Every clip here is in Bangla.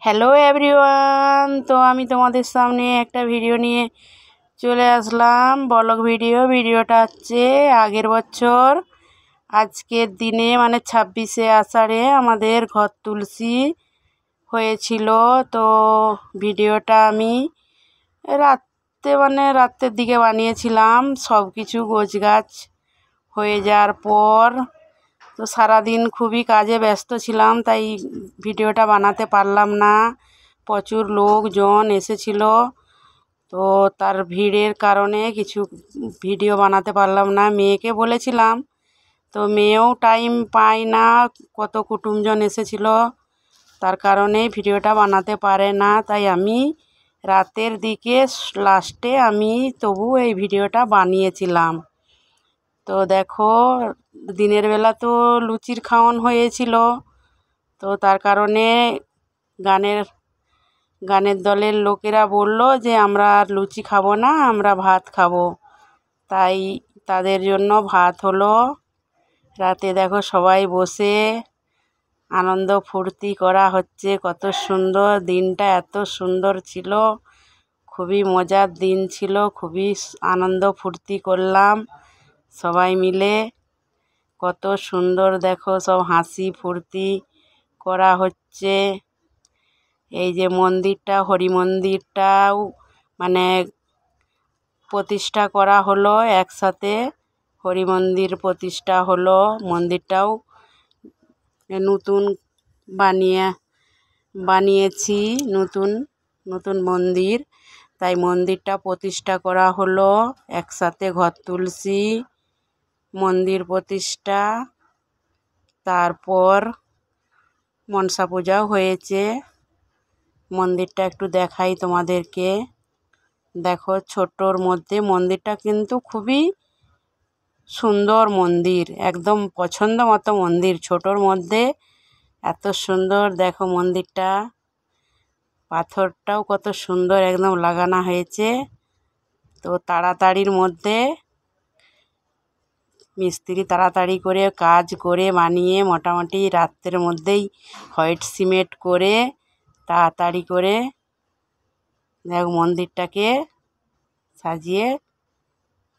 হ্যালো এভরিওয়ান, তো আমি তোমাদের সামনে একটা ভিডিও নিয়ে চলে আসলাম। ব্লগ ভিডিওটা হচ্ছে আগের বছর আজকের দিনে মানে 26শে আষাঢ়ে আমাদের ঘর তুলসী হয়েছিল। তো ভিডিওটা আমি রাতের দিকে বানিয়েছিলাম। সব কিছু গোছগাছ হয়ে যাওয়ার পর তো সারাদিন খুবই কাজে ব্যস্ত ছিলাম, তাই ভিডিওটা বানাতে পারলাম না। প্রচুর লোকজন এসেছিল, তো তার ভিড়ের কারণে কিছু ভিডিও বানাতে পারলাম না। মেয়েকে বলেছিলাম, তো মেয়েও টাইম পায় না, কত কুটুমজন এসেছিল, তার কারণে ভিডিওটা বানাতে পারে না। তাই আমি রাতের দিকে লাস্টে আমি তবু এই ভিডিওটা বানিয়েছিলাম। তো দেখো, দিনের বেলা তো লুচির খাওয়ান হয়েছিল, তো তার কারণে গানের দলের লোকেরা বলল যে আমরা আর লুচি খাবো না, আমরা ভাত খাবো। তাই তাদের জন্য ভাত হলো। রাতে দেখো সবাই বসে আনন্দ ফুর্তি করা হচ্ছে। কত সুন্দর দিনটা, এত সুন্দর ছিল, খুবই মজার দিন ছিল, খুবই আনন্দ ফুর্তি করলাম সবাই মিলে। কত সুন্দর দেখো, সব হাসি ফুর্তি করা হচ্ছে। এই যে মন্দিরটা, হরি মন্দিরটাও মানে প্রতিষ্ঠা করা হলো একসাথে। হরি মন্দির প্রতিষ্ঠা হলো, মন্দিরটাও নতুন বানিয়েছি, নতুন মন্দির। তাই মন্দিরটা প্রতিষ্ঠা করা হলো একসাথে। ঘর তুলসী মন্দির প্রতিষ্ঠা, তারপর মনসা পূজাও হয়েছে। মন্দিরটা একটু দেখাই তোমাদেরকে। দেখো, ছোটোর মধ্যে মন্দিরটা কিন্তু খুবই সুন্দর মন্দির, একদম পছন্দ মতো মন্দির। ছোটোর মধ্যে এত সুন্দর দেখো মন্দিরটা, পাথরটাও কত সুন্দর একদম লাগানো হয়েছে। তো তাড়াতাড়ির মধ্যে মিস্ত্রি তাড়াতাড়ি করে কাজ করে বানিয়ে মোটামুটি রাত্রের মধ্যেই হোয়াইট সিমেন্ট করে তাড়াতাড়ি করে দেখো মন্দিরটাকে সাজিয়ে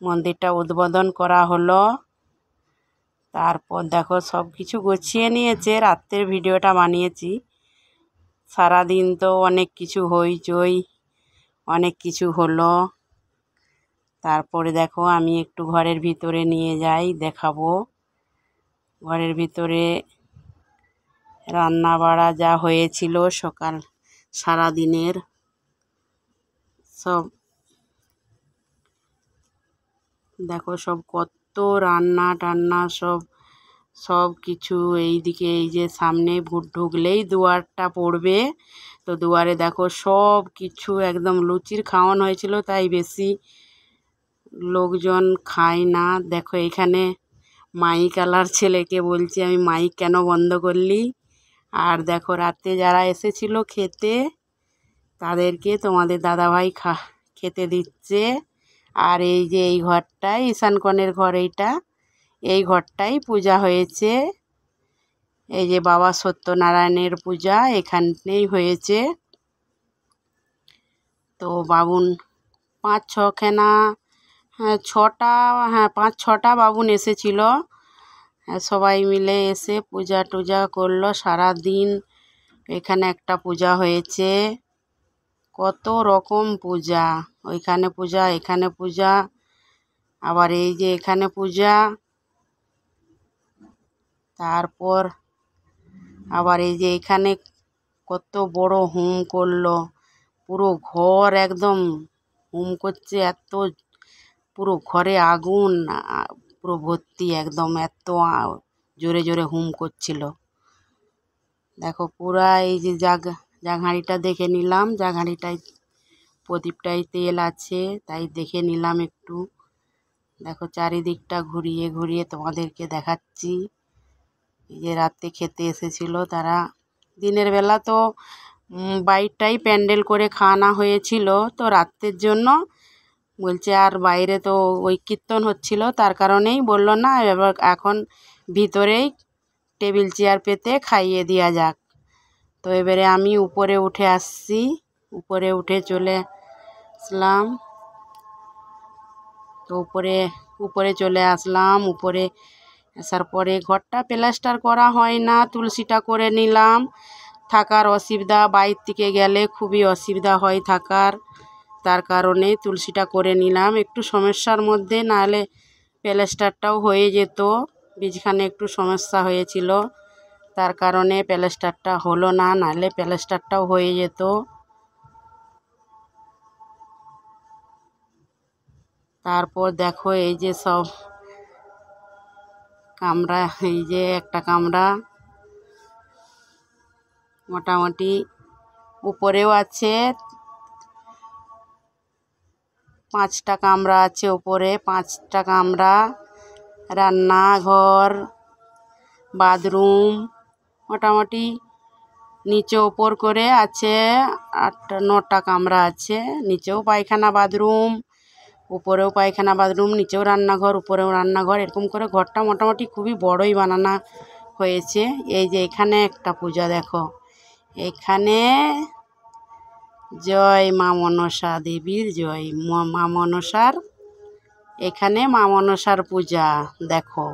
মন্দিরটা উদ্বোধন করা হলো। তারপর দেখো সব কিছু গুছিয়ে নিয়েছে, রাত্রের ভিডিওটা বানিয়েছি। সারাদিন তো অনেক কিছু হইচই, অনেক কিছু হলো। তারপরে দেখো আমি একটু ঘরের ভিতরে নিয়ে যাই, দেখাবো ঘরের ভিতরে রান্না বাড়া যা হয়েছিল সকাল সারাদিনের সব। দেখো সব কত রান্না টান্না সব কিছু। এইদিকে এই যে সামনে ঢুকলেই দুয়ারটা পড়বে, তো দুয়ারে দেখো সব কিছু একদম লুচির খাওয়ান হয়েছিল, তাই বেশি লোকজন খায় না। দেখো এখানে মাইক আলার ছেলেকে বলছি আমি, মাইক কেন বন্ধ করলি। আর দেখো রাতে যারা এসেছিল খেতে, তাদেরকে তোমাদের দাদাভাই খেতে দিচ্ছে। আর এই যে এই ঘরটাই ঈশানকনের ঘর, এই ঘরটাই পূজা হয়েছে। এই যে বাবা সত্যনারায়ণের পূজা এখানেই হয়েছে। তো বাবুন 5-6খানা, হ্যাঁ 5-6টা বাবুন এসেছিল। সবাই মিলে এসে পূজা টুজা করলো। সারাদিন এখানে একটা পূজা হয়েছে, কত রকম পূজা, ওইখানে পূজা এখানে পূজা, আবার এই যে এখানে পূজা। তারপর আবার এই যে এখানে কত বড় হোম করলো, পুরো ঘর একদম হোম করছে। এত পুরো ঘরে আগুন পুরো ভর্তি একদম, এত জোরে জোরে হোম করছিল। দেখো পুরা এই যে জাঘাঁড়িটা দেখে নিলাম, জাঘাঁড়িটায় প্রদীপটায় তেল আছে, তাই দেখে নিলাম একটু। দেখো চারিদিকটা ঘুরিয়ে ঘুরিয়ে তোমাদেরকে দেখাচ্ছি। এই যে রাতে খেতে এসেছিল তারা, দিনের বেলা তো বাইরটাই প্যান্ডেল করে খাওয়ানো হয়েছিল, তো রাতের জন্য বলছে আর বাইরে তো ওই কীর্তন হচ্ছিল, তার কারণেই বললো না এবার এখন ভিতরেই টেবিল চেয়ার পেতে খাইয়ে দেওয়া যাক। তো এবারে আমি উপরে উঠে আসছি, উপরে উঠে চলে আসলাম। তো উপরে চলে আসলাম। উপরে আসার পরে ঘরটা প্লাস্টার করা হয় না, তুলসীটা করে নিলাম। থাকার অসুবিধা, বাইর থেকে গেলে খুবই অসুবিধা হয় থাকার, তার কারণে তুলসীটা করে নিলাম। একটু সমস্যার মধ্যে, নাহলে প্লাস্টারটাও হয়ে যেত। বীজখানে একটু সমস্যা হয়েছিল, তার কারণে প্লাস্টারটা হলো না, নাহলে প্লাস্টারটাও হয়ে যেত। তারপর দেখো এই যে সব কামরা, এই যে একটা কামরা মোটামুটি উপরেও আছে, 5টা কামরা আছে উপরে, 5টা কামরা, রান্নাঘর, বাথরুম, মোটামুটি নিচে ওপর করে আছে 8-9টা কামরা আছে। নিচেও পায়খানা বাথরুম, উপরেও পায়খানা বাথরুম, নিচেও রান্নাঘর, উপরেও রান্নাঘর, এরকম করে ঘরটা মোটামুটি খুবই বড়ই বানানো হয়েছে। এই যে এখানে একটা পূজা দেখো, এখানে জয় মা মনসা দেবীর জয়, মা মনসার, এখানে মা মনসার পূজা দেখো।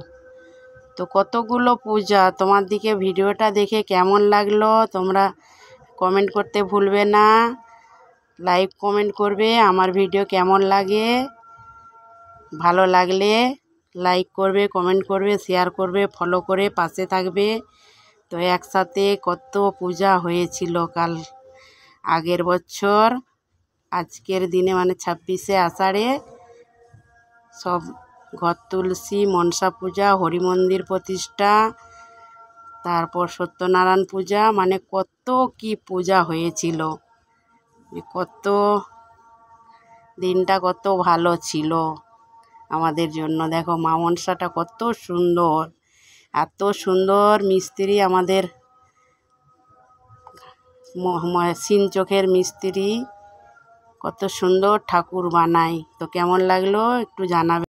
তো কতগুলো পূজা, তোমার দিকে ভিডিওটা দেখে কেমন লাগলো তোমরা কমেন্ট করতে ভুলবে না, লাইক কমেন্ট করবে আমার ভিডিও কেমন লাগে। ভালো লাগলে লাইক করবে, কমেন্ট করবে, শেয়ার করবে, ফলো করে পাশে থাকবে। তো একসাথে কত পূজা হয়েছিল কাল, আগের বছর, আজকের দিনে মানে 26শে আষাঢ়ে সব ঘর তুলসী, মনসা পূজা, হরি মন্দির প্রতিষ্ঠা, তারপর সত্যনারায়ণ পূজা, মানে কত কি পূজা হয়েছিল। কত দিনটা কত ভালো ছিল আমাদের জন্য। দেখো মা মনসাটা কত সুন্দর, এত সুন্দর মিস্ত্রি আমাদের সিন চোখের মিস্ত্রি, কত সুন্দর ঠাকুর বানায়। তো কেমন লাগলো একটু জানাবে।